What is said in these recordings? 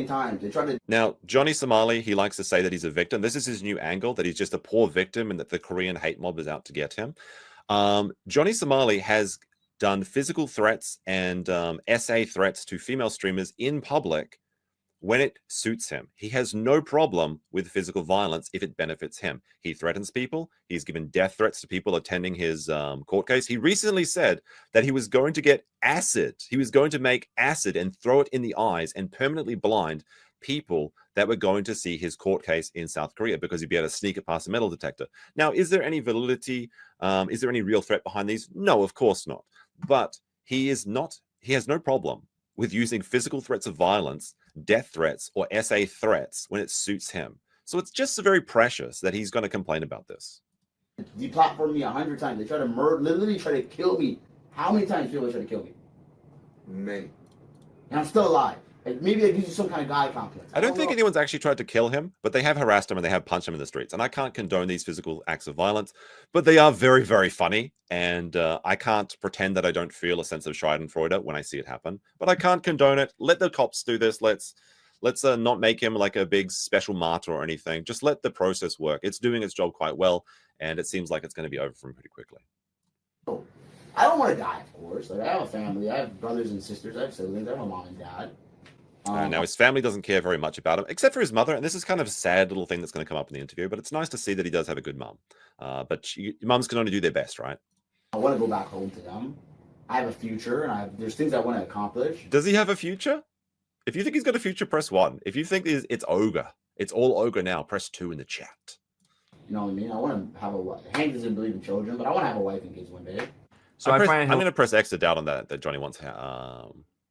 times. They try to. Now, Johnny Somali, he likes to say that he's a victim. This is his new angle, that he's just a poor victim and that the Korean hate mob is out to get him. Johnny Somali has done physical threats and SA threats to female streamers in public when it suits him. He has no problem with physical violence if it benefits him. He threatens people. He's given death threats to people attending his court case. He recently said that he was going to get acid. He was going to make acid and throw it in the eyes and permanently blind people that were going to see his court case in South Korea because he'd be able to sneak it past a metal detector. Now, is there any validity? Is there any real threat behind these? No, of course not. But he has no problem with using physical threats of violence, death threats, or SA threats when it suits him. So it's just very precious that he's going to complain about this. Deplatform me 100 times. They try to literally try to kill me. How many times people try to kill me? Many. And I'm still alive. Like, maybe it gives you some kind of guy complex. I don't think anyone's actually tried to kill him, but they have harassed him and they have punched him in the streets. And I can't condone these physical acts of violence, but they are very, very funny. And I can't pretend that I don't feel a sense of schadenfreude when I see it happen. But I can't condone it. Let the cops do this. Let's not make him like a big special martyr or anything. Just let the process work. It's doing its job quite well, and it seems like it's going to be over for him pretty quickly. I don't want to die, of course. Like, I have a family. I have brothers and sisters. I have siblings. I have a mom and dad. Now, his family doesn't care very much about him, except for his mother. And this is kind of a sad little thing that's going to come up in the interview, but it's nice to see that he does have a good mom. But your mums can only do their best, right? I want to go back home to them. I have a future, and there's things I want to accomplish. Does he have a future? If you think he's got a future, press 1. If you think it's ogre, it's all ogre now, press 2 in the chat. You know what I mean? I want to have a wife. Hank doesn't believe in children, but I want to have a wife and kids one day. So I'm going to press X to doubt on that Johnny wants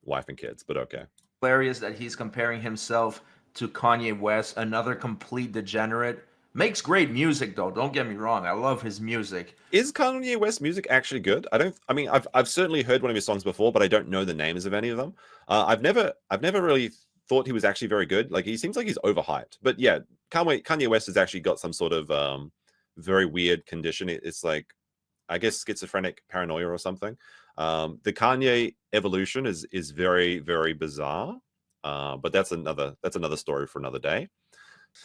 wife and kids, but okay. Hilarious that he's comparing himself to Kanye West, another complete degenerate. Makes great music though, don't get me wrong. I love his music. Is Kanye West music actually good? I've certainly heard one of his songs before, but I don't know the names of any of them. I've never really thought he was actually very good. Like, he seems like he's overhyped. But yeah, Kanye West has actually got some sort of very weird condition. It's like, I guess, schizophrenic paranoia or something. The Kanye evolution is very, very bizarre. But that's another story for another day.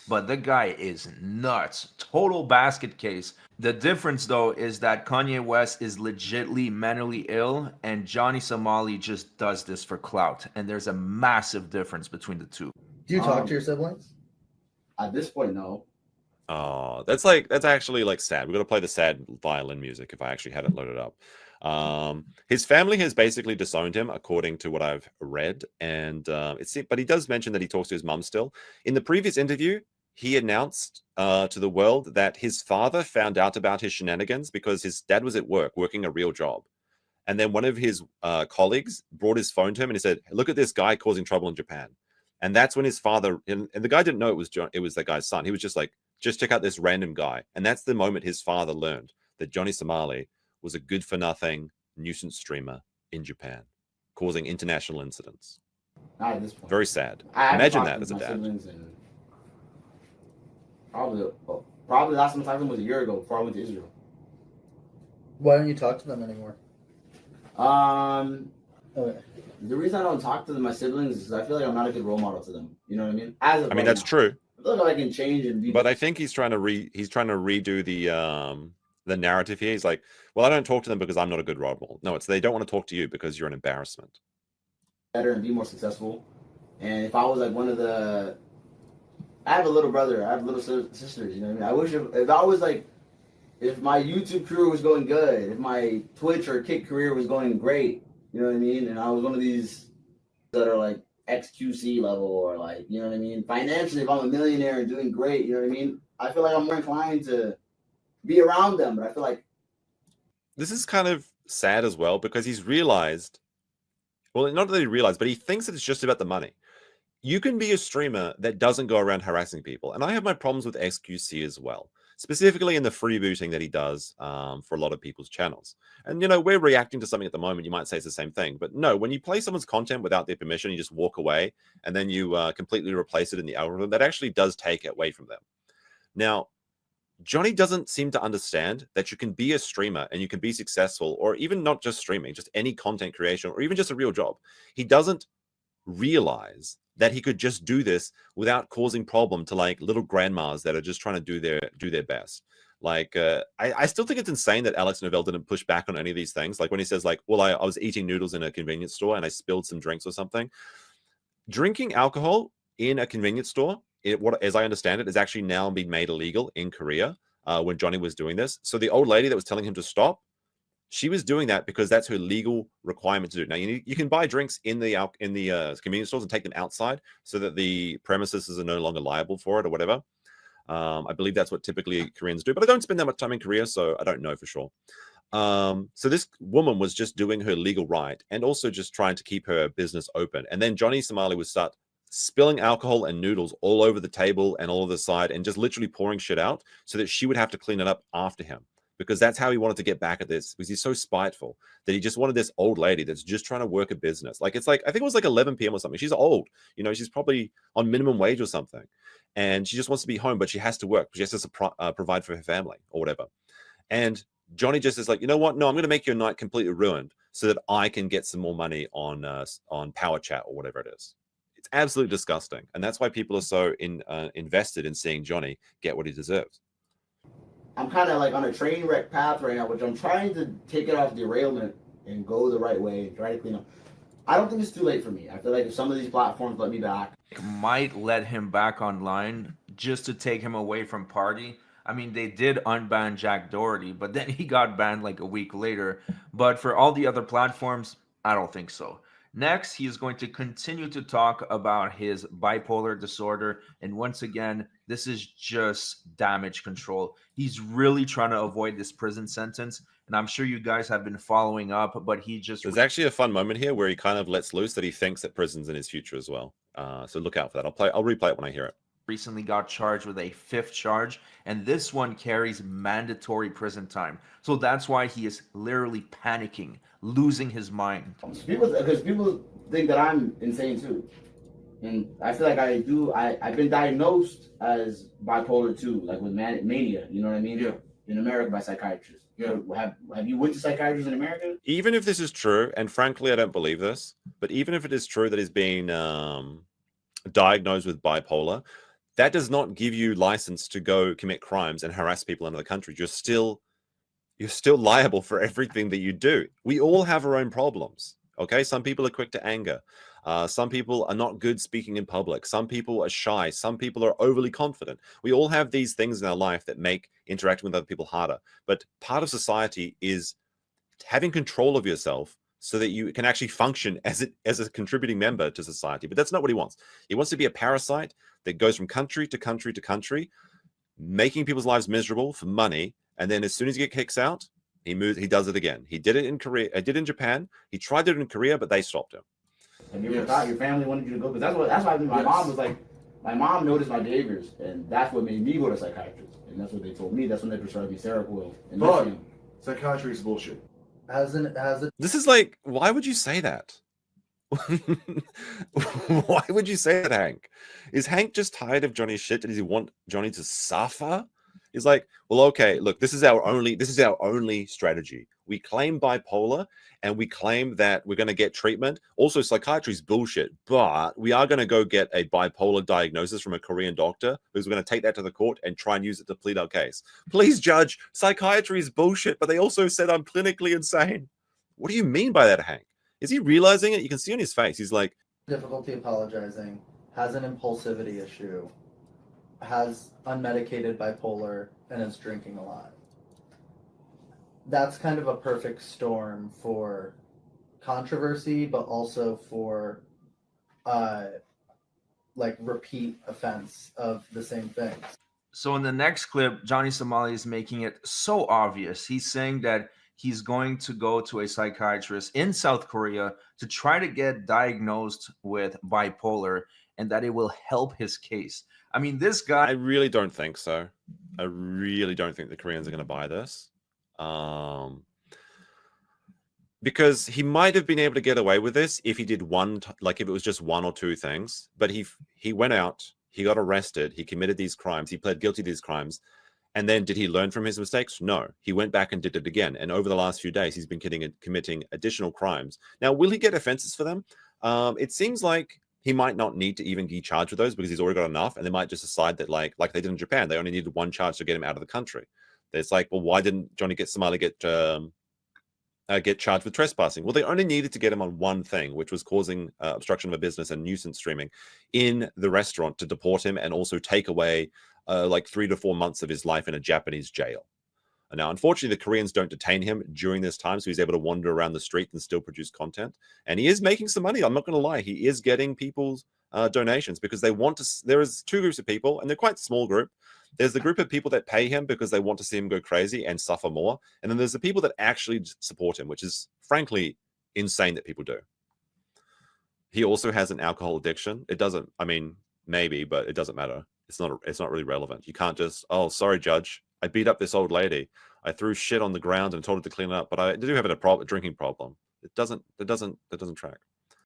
But the guy is nuts. Total basket case. The difference, though, is that Kanye West is legitly mentally ill, and Johnny Somali just does this for clout. And there's a massive difference between the two. Do you talk to your siblings? At this point, no. Oh, that's actually like sad. We're gonna play the sad violin music if I actually had it loaded up. His family has basically disowned him, according to what I've read, and but he does mention that he talks to his mum still. In the previous interview, he announced to the world that his father found out about his shenanigans because his dad was at work working a real job, and then one of his colleagues brought his phone to him and he said, "Look at this guy causing trouble in Japan." And that's when his father, and the guy didn't know it was that guy's son. He was just like, "Just check out this random guy," and that's the moment his father learned that Johnny Somali was a good-for-nothing nuisance streamer in Japan, causing international incidents. Not at this point. Very sad. Imagine that as a dad. Probably last time I talked to them was a year ago before I went to Israel. Why don't you talk to them anymore? Okay. The reason I don't talk to my siblings is I feel like I'm not a good role model to them. You know what I mean? That's true. I feel like I can change and be. But I think he's trying to redo the narrative here. He's like, well, I don't talk to them because I'm not a good role model. No, it's they don't want to talk to you because you're an embarrassment. Better and be more successful. And if I was like I have a little brother, I have little sisters. You know what I mean? I wish if I was like, if my YouTube career was going good, if my Twitch or Kick career was going great, you know what I mean? And I was one of these that are like XQC level or like, you know what I mean? Financially, if I'm a millionaire and doing great, you know what I mean? I feel like I'm more inclined to be around them, but I feel like this is kind of sad as well because he's realized, well, not that he realized, but he thinks that it's just about the money. You can be a streamer that doesn't go around harassing people. And I have my problems with XQC as well, specifically in the freebooting that he does for a lot of people's channels. And, you know, we're reacting to something at the moment. You might say it's the same thing. But no, when you play someone's content without their permission, you just walk away and then you completely replace it in the algorithm, that actually does take it away from them. Now, Johnny doesn't seem to understand that you can be a streamer and you can be successful, or even not just streaming, just any content creation, or even just a real job. He doesn't realize that he could just do this without causing problem to like little grandmas that are just trying to do their best. Like, I still think it's insane that Alex Novell didn't push back on any of these things. Like when he says like, well, I was eating noodles in a convenience store and I spilled some drinks or something. Drinking alcohol in a convenience store, as I understand it, is actually now being made illegal in Korea when Johnny was doing this. So the old lady that was telling him to stop, she was doing that because that's her legal requirement to do. Now, you can buy drinks in the convenience stores and take them outside so that the premises are no longer liable for it or whatever. I believe that's what typically Koreans do, but I don't spend that much time in Korea, so I don't know for sure. So this woman was just doing her legal right and also just trying to keep her business open. And then Johnny Somali would start spilling alcohol and noodles all over the table and all over the side and just literally pouring shit out so that she would have to clean it up after him. Because that's how he wanted to get back at this, because he's so spiteful that he just wanted this old lady that's just trying to work a business. Like, it's like, I think it was like 11 p.m. or something. She's old, she's probably on minimum wage or something. And she just wants to be home, but she has to work. She has to provide for her family or whatever. And Johnny just is like, you know what? No, I'm going to make your night completely ruined so that I can get some more money on Power Chat or whatever it is. It's absolutely disgusting. And that's why people are so invested in seeing Johnny get what he deserves. I'm kind of like on a train wreck path right now, which I'm trying to take it off derailment and go the right way and try to clean up. I don't think it's too late for me. I feel like if some of these platforms let me back, Might let him back online just to take him away from party. I mean, they did unban Jack Doherty, but then he got banned like a week later. But for all the other platforms, I don't think so. Next, he is going to continue to talk about his bipolar disorder. And once again, this is just damage control. He's really trying to avoid this prison sentence. And I'm sure you guys have been following up, but he just... There's actually a fun moment here where he kind of lets loose that he thinks that prison's in his future as well. So look out for that. I'll replay it when I hear it. Recently got charged with a 5th charge, and this one carries mandatory prison time. So that's why he is literally panicking, losing his mind. because people think that I'm insane too. And I feel like I've been diagnosed as bipolar 2, like with mania, you know what I mean? Yeah. In America by psychiatrists. Yeah. Have you went to psychiatrists in America? Even if this is true, and frankly, I don't believe this, but even if it is true that he's been diagnosed with bipolar, that does not give you license to go commit crimes and harass people in other countries. You're still liable for everything that you do. We all have our own problems. Okay, some people are quick to anger. Some people are not good speaking in public. Some people are shy. Some people are overly confident. We all have these things in our life that make interacting with other people harder. But part of society is having control of yourself so that you can actually function as a contributing member to society. But that's not what he wants. He wants to be a parasite that goes from country to country to country, making people's lives miserable for money. And then as soon as he gets kicked out, he does it again. He did it in Korea. I did it in Japan. He tried it in Korea, but they stopped him. Have you ever thought your family wanted you to go? Because that's why my mom was like, my mom noticed my behaviors, and that's what made me go to psychiatrists. And that's what they told me. That's when they prescribed me Seroquel. And But psychiatry is bullshit. Has it? This is like, why would you say that? Why would you say that, Hank? Is Hank just tired of Johnny's shit? Does he want Johnny to suffer? He's like, well, okay, look, this is our only strategy. We claim bipolar and we claim that we're going to get treatment. Also, psychiatry is bullshit, but we are going to go get a bipolar diagnosis from a Korean doctor because we're going to take that to the court and try and use it to plead our case. Please, judge, psychiatry is bullshit, but they also said I'm clinically insane. What do you mean by that, Hank? Is he realizing it? You can see on his face. He's like, Difficulty apologizing, has an impulsivity issue, has unmedicated bipolar, and is drinking a lot. That's kind of a perfect storm for controversy, but also for like repeat offense of the same things. So in the next clip, Johnny Somali is making it so obvious. He's saying that he's going to go to a psychiatrist in South Korea to try to get diagnosed with bipolar and that it will help his case. I mean, this guy... I really don't think so. I really don't think the Koreans are going to buy this. Because he might have been able to get away with this if he did if it was just one or two things. But he went out, he got arrested, he committed these crimes, he pled guilty to these crimes. And then did he learn from his mistakes? No. He went back and did it again. And over the last few days, he's been committing additional crimes. Now, will he get offenses for them? It seems like he might not need to even be charged with those because he's already got enough, and they might just decide that like they did in Japan, they only needed one charge to get him out of the country. It's like, well, why didn't Johnny Somali get charged with trespassing? Well, they only needed to get him on one thing, which was causing obstruction of a business and nuisance streaming in the restaurant, to deport him and also take away like 3 to 4 months of his life in a Japanese jail. Now, unfortunately, the Koreans don't detain him during this time, so he's able to wander around the street and still produce content. And he is making some money. I'm not going to lie. He is getting people's donations because they want to. There is two groups of people, and they're quite small group. There's the group of people that pay him because they want to see him go crazy and suffer more. And then there's the people that actually support him, which is frankly insane that people do. He also has an alcohol addiction. It doesn't, I mean, maybe, but it doesn't matter. It's not really relevant. You can't just, oh, sorry, judge, I beat up this old lady. I threw shit on the ground and told her to clean it up, but I do have a drinking problem. It doesn't track.